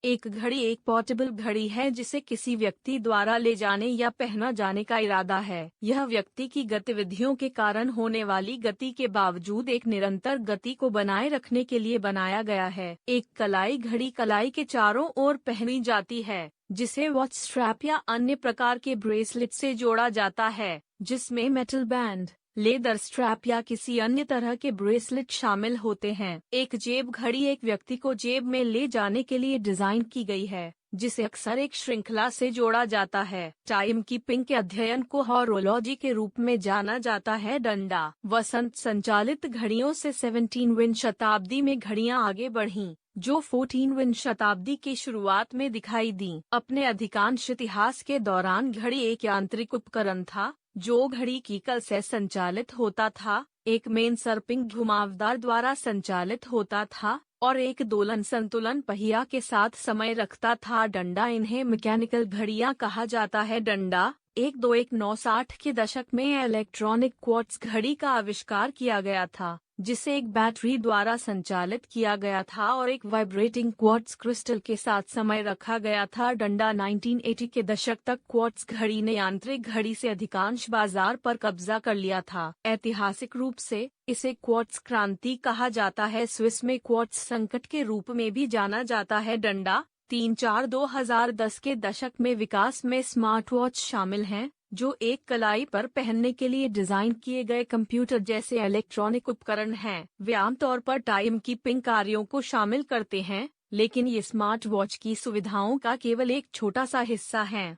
एक घड़ी एक पोर्टेबल घड़ी है जिसे किसी व्यक्ति द्वारा ले जाने या पहना जाने का इरादा है। यह व्यक्ति की गतिविधियों के कारण होने वाली गति के बावजूद एक निरंतर गति को बनाए रखने के लिए बनाया गया है। एक कलाई घड़ी कलाई के चारों ओर पहनी जाती है, जिसे वॉच स्ट्रैप या अन्य प्रकार के ब्रेसलेट से जोड़ा जाता है, जिसमें मेटल बैंड, लेदर स्ट्रैप या किसी अन्य तरह के ब्रेसलेट शामिल होते हैं। एक जेब घड़ी एक व्यक्ति को जेब में ले जाने के लिए डिजाइन की गई है, जिसे अक्सर एक श्रृंखला से जोड़ा जाता है। टाइम कीपिंग के अध्ययन को हॉरोलॉजी के रूप में जाना जाता है। डंडा वसंत संचालित घड़ियों से 17वीं शताब्दी में घड़ियां आगे बढ़ीं, जो 14वीं शताब्दी की शुरुआत में दिखाई दी। अपने अधिकांश इतिहास के दौरान घड़ी एक यांत्रिक उपकरण था, जो घड़ी की कल से संचालित होता था, एक मेन सर्पिंग घुमावदार द्वारा संचालित होता था और एक दोलन संतुलन पहिया के साथ समय रखता था। डंडा इन्हें मैकेनिकल घड़ियां कहा जाता है। डंडा 1960 के दशक में इलेक्ट्रॉनिक क्वार्ट्ज घड़ी का आविष्कार किया गया था, जिसे एक बैटरी द्वारा संचालित किया गया था और एक वाइब्रेटिंग क्वार्ट्ज क्रिस्टल के साथ समय रखा गया था। डंडा 1980 के दशक तक क्वार्ट्ज घड़ी ने यांत्रिक घड़ी से अधिकांश बाजार पर कब्जा कर लिया था। ऐतिहासिक रूप से इसे क्वार्ट्ज क्रांति कहा जाता है। स्विस में क्वार्ट्ज संकट के रूप में भी जाना जाता है। डंडा 2010 के दशक में विकास में स्मार्ट वॉच शामिल हैं, जो एक कलाई पर पहनने के लिए डिजाइन किए गए कंप्यूटर जैसे इलेक्ट्रॉनिक उपकरण हैं। वे आमतौर पर टाइम कीपिंग कार्यों को शामिल करते हैं, लेकिन ये स्मार्ट वॉच की सुविधाओं का केवल एक छोटा सा हिस्सा हैं।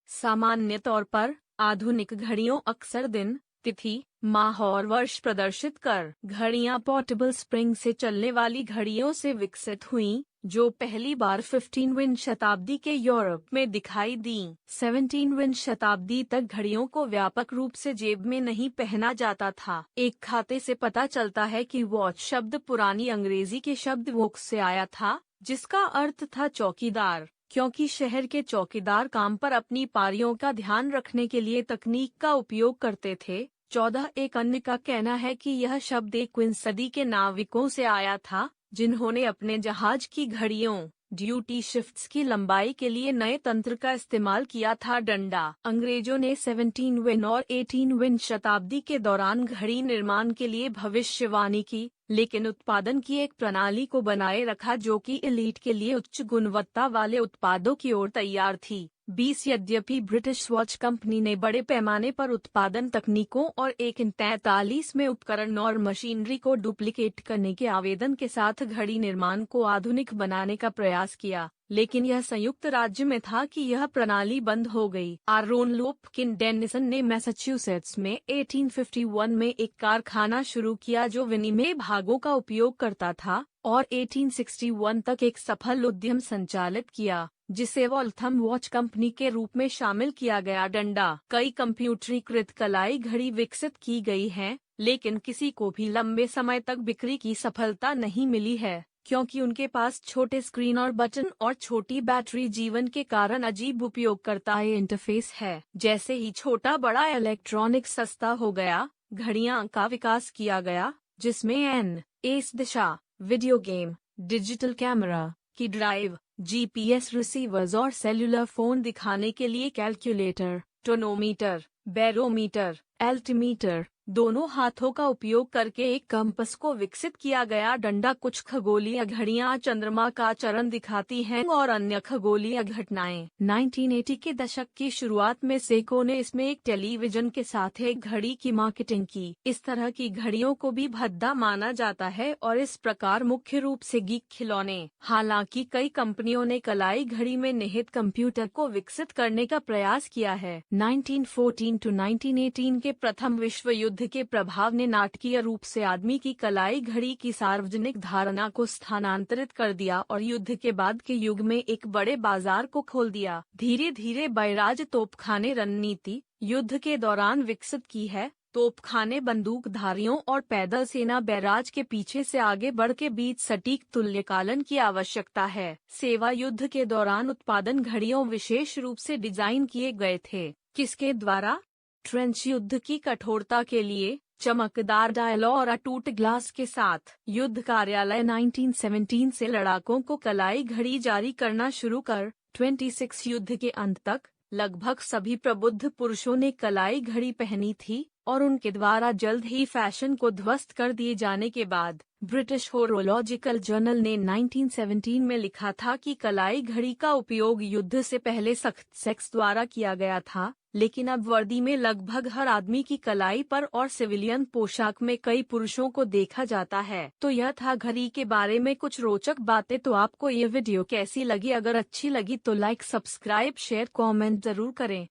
सामान्य तौर पर आधुनिक घड़ियों अक्सर दिन, तिथि, माह और वर्ष प्रदर्शित कर। घड़ियां पोर्टेबल स्प्रिंग से चलने वाली घड़ियों से विकसित हुईं, जो पहली बार 15वीं शताब्दी के यूरोप में दिखाई दी। 17वीं शताब्दी तक घड़ियों को व्यापक रूप से जेब में नहीं पहना जाता था। एक खाते से पता चलता है कि वॉच शब्द पुरानी अंग्रेजी के शब्द वोक्स से आया था, जिसका अर्थ था चौकीदार, क्योंकि शहर के चौकीदार काम पर अपनी पारियों का ध्यान रखने के लिए तकनीक का उपयोग करते थे। 14 एक अन्य का कहना है कि यह शब्द 21वीं सदी के नाविकों से आया था, जिन्होंने अपने जहाज की घड़ियों, ड्यूटी शिफ्ट्स की लंबाई के लिए नए तंत्र का इस्तेमाल किया था। डंडा अंग्रेजों ने 17वीं और 18वीं शताब्दी के दौरान घड़ी निर्माण के लिए भविष्यवाणी की, लेकिन उत्पादन की एक प्रणाली को बनाए रखा जो कि एलीट के लिए उच्च गुणवत्ता वाले उत्पादों की ओर तैयार थी। 20 यद्यपि ब्रिटिश वॉच कंपनी ने बड़े पैमाने पर उत्पादन तकनीकों और 1943 में उपकरण और मशीनरी को डुप्लीकेट करने के आवेदन के साथ घड़ी निर्माण को आधुनिक बनाने का प्रयास किया, लेकिन यह संयुक्त राज्य में था कि यह प्रणाली बंद हो गई। आरोन लोपकिन डेनिसन ने मैसाचुसेट्स में 1851 में एक कारखाना शुरू किया जो विनिमय भागों का उपयोग करता था और 1861 तक एक सफल उद्यम संचालित किया, जिसे वॉल्थम वॉच कंपनी के रूप में शामिल किया गया। डंडा कई कंप्यूटरीकृत कलाई घड़ी विकसित की गई हैं, लेकिन किसी को भी लंबे समय तक बिक्री की सफलता नहीं मिली है, क्योंकि उनके पास छोटे स्क्रीन और बटन और छोटी बैटरी जीवन के कारण अजीब उपयोगकर्ता इंटरफेस है। जैसे ही छोटा बड़ा इलेक्ट्रॉनिक सस्ता हो गया, घड़ियां का विकास किया गया, जिसमें एस दिशा, वीडियो गेम, डिजिटल कैमरा की ड्राइव, जीपीएस रिसीवर्स और सेल्युलर फोन दिखाने के लिए कैलकुलेटर, टोनोमीटर, बैरोमीटर, एल्टीमीटर, दोनों हाथों का उपयोग करके एक कंपास को विकसित किया गया। डंडा कुछ खगोलीय घड़ियां चंद्रमा का चरण दिखाती हैं और अन्य खगोलीय घटनाएं। 1980 के दशक की शुरुआत में सेको ने इसमें एक टेलीविजन के साथ एक घड़ी की मार्केटिंग की। इस तरह की घड़ियों को भी भद्दा माना जाता है और इस प्रकार मुख्य रूप से गीक खिलौने। हालांकि कई कंपनियों ने कलाई घड़ी में निहित कंप्यूटर को विकसित करने का प्रयास किया है। 1914 to 1918 के प्रथम विश्व युद्ध के प्रभाव ने नाटकीय रूप से आदमी की कलाई घड़ी की सार्वजनिक धारणा को स्थानांतरित कर दिया और युद्ध के बाद के युग में एक बड़े बाजार को खोल दिया। धीरे धीरे बैराज तोपखाने रणनीति युद्ध के दौरान विकसित की है। तोपखाने बंदूकधारियों और पैदल सेना बैराज के पीछे से आगे बढ़ के बीच सटीक तुल्यकालन की आवश्यकता है। सेवा युद्ध के दौरान उत्पादन घड़ियों विशेष रूप से डिजाइन किए गए थे, किसके द्वारा? ट्रेंच युद्ध की कठोरता के लिए, चमकदार डायल और अटूट ग्लास के साथ। युद्ध कार्यालय 1917 से लड़ाकों को कलाई घड़ी जारी करना शुरू कर 26 युद्ध के अंत तक लगभग सभी प्रबुद्ध पुरुषों ने कलाई घड़ी पहनी थी और उनके द्वारा जल्द ही फैशन को ध्वस्त कर दिए जाने के बाद ब्रिटिश होरोलॉजिकल जर्नल ने 1917 में लिखा था कि कलाई घड़ी का उपयोग युद्ध से पहले सख्त सेक्स द्वारा किया गया था, लेकिन अब वर्दी में लगभग हर आदमी की कलाई पर और सिविलियन पोशाक में कई पुरुषों को देखा जाता है। तो यह था घड़ी के बारे में कुछ रोचक बातें। तो आपको ये वीडियो कैसी लगी? अगर अच्छी लगी तो लाइक, सब्सक्राइब, शेयर, कमेंट जरूर करें।